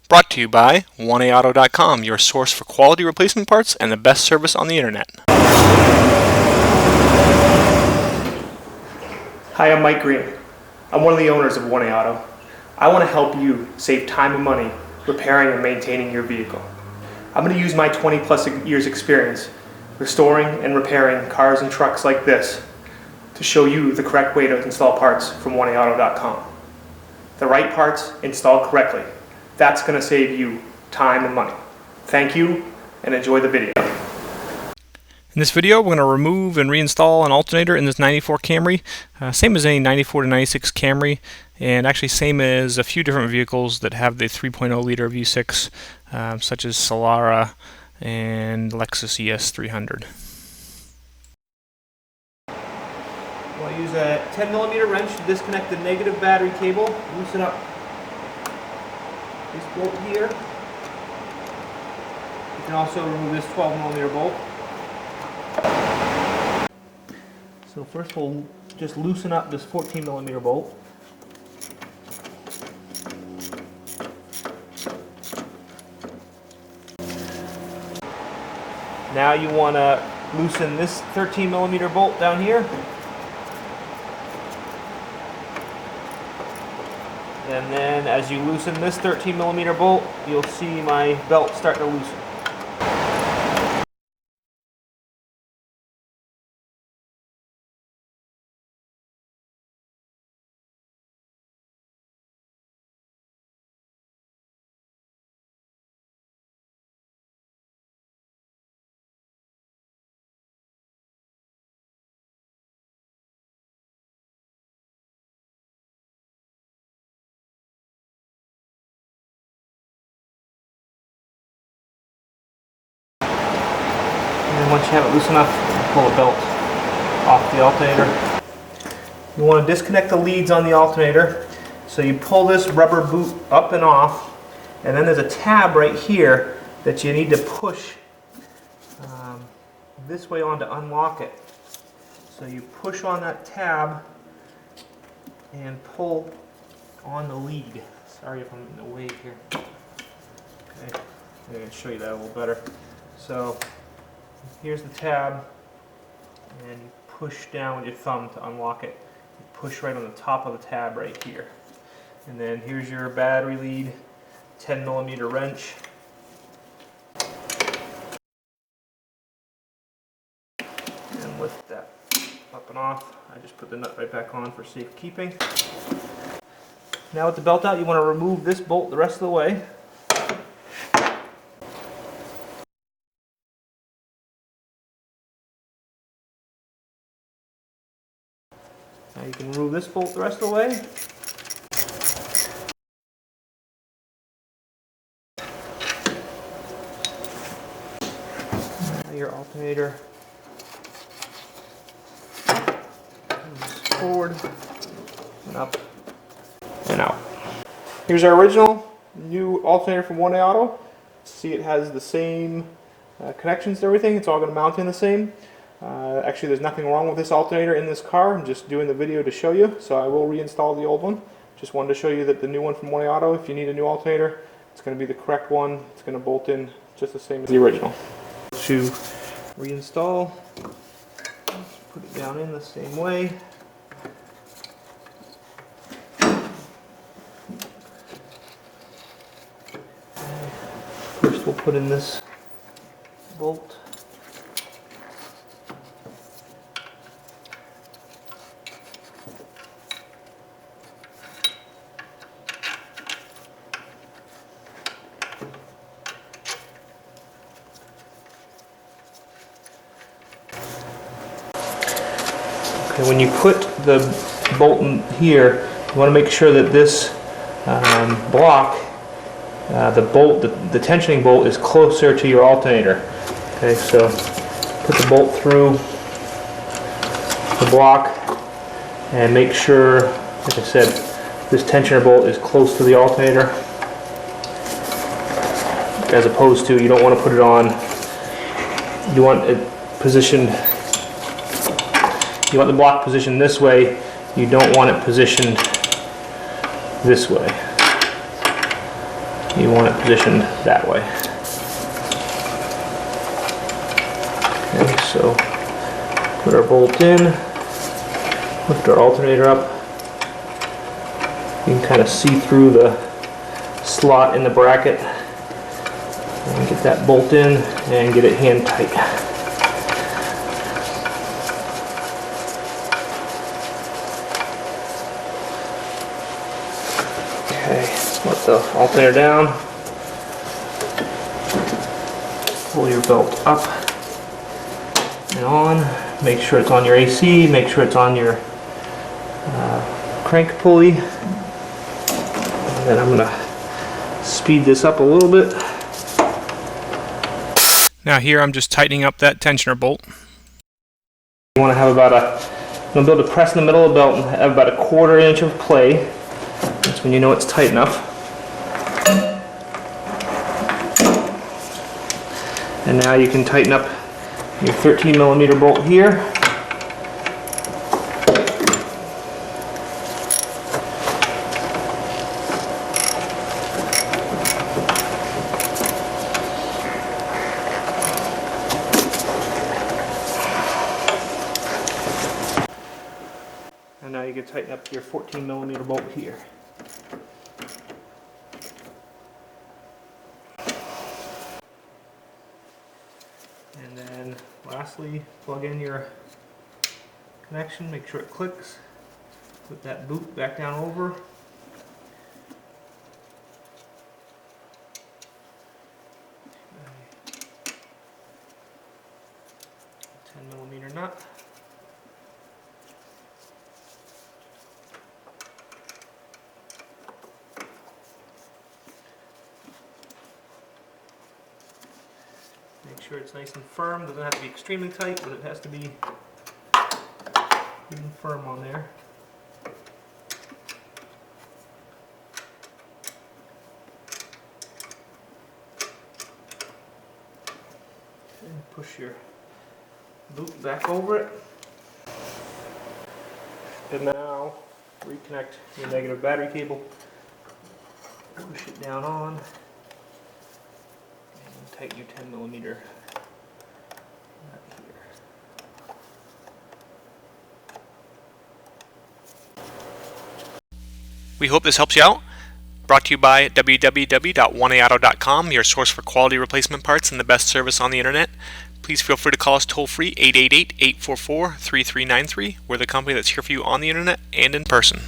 Brought to you by 1AAuto.com, your source for quality replacement parts and the best service on the internet. Hi, I'm Mike Green. I'm one of the owners of 1A Auto. I want to help you save time and money repairing and maintaining your vehicle. I'm going to use my 20+ years experience restoring and repairing cars and trucks like this to show you the correct way to install parts from 1AAuto.com. The right parts installed correctly. That's going to save you time and money. Thank you and enjoy the video. In this video, we're going to remove and reinstall an alternator in this 94 Camry. Same as any 94 to 96 Camry, and actually same as a few different vehicles that have the 3.0 liter V6, such as Solara and Lexus ES300. We'll use a 10mm wrench to disconnect the negative battery cable, loosen up this bolt here. You can also remove this 12mm bolt. So first we'll just loosen up this 14mm bolt. Now you want to loosen this 13mm bolt down here. And then as you loosen this 13mm bolt, you'll see my belt start to loosen. And once you have it loose enough, pull the belt off the alternator. You want to disconnect the leads on the alternator. So you pull this rubber boot up and off, and then there's a tab right here that you need to push this way on to unlock it. So you push on that tab and pull on the lead. Sorry if I'm in the way here. Okay, I'm going to show you that a little better. So here's the tab, and you push down with your thumb to unlock it. You push right on the top of the tab right here. And then here's your battery lead, 10mm wrench. And lift that up and off. I just put the nut right back on for safekeeping. Now with the belt out, you want to remove this bolt the rest of the way. Now you can remove this bolt the rest of the way. Now your alternator moves forward and up and out. Here's our original new alternator from 1A Auto. See, it has the same connections to everything. It's all going to mount in the same. Actually, there's nothing wrong with this alternator in this car. I'm just doing the video to show you, so I will reinstall the old one. Just wanted to show you that the new one from 1A Auto, if you need a new alternator, it's going to be the correct one. It's going to bolt in just the same as the original. To reinstall, just put it down in the same way. First we'll put in this bolt. Okay, when you put the bolt in here, you want to make sure that this block, the tensioning bolt is closer to your alternator. Okay, so put the bolt through the block and make sure, like I said, this tensioner bolt is close to the alternator, as opposed to, you don't want to put it on, you want it positioned, you want the block positioned this way, you don't want it positioned this way. you want it positioned that way. Okay, so put our bolt in, lift our alternator up. You can kind of see through the slot in the bracket and get that bolt in and get it hand tight. Okay, let the alternator down. Pull your belt up and on. Make sure it's on your AC. Make sure it's on your crank pulley. And then I'm going to speed this up a little bit. Now here I'm just tightening up that tensioner bolt. You want to have about I'm going to be able to press in the middle of the belt and have about 1/4 inch of play. That's when you know it's tight enough. And now you can tighten up your 13mm bolt here. And now you can tighten up your 14mm bolt here. And then lastly, plug in your connection, make sure it clicks. Put that boot back down over. A 10mm nut. Make sure it's nice and firm. Doesn't have to be extremely tight, but it has to be even firm on there. And push your boot back over it. And now reconnect your negative battery cable. Push it down on. Tighten your 10mm nut here. We hope this helps you out. Brought to you by www.oneauto.com, your source for quality replacement parts and the best service on the internet. Please feel free to call us toll free 888-844-3393. We're the company that's here for you on the internet and in person.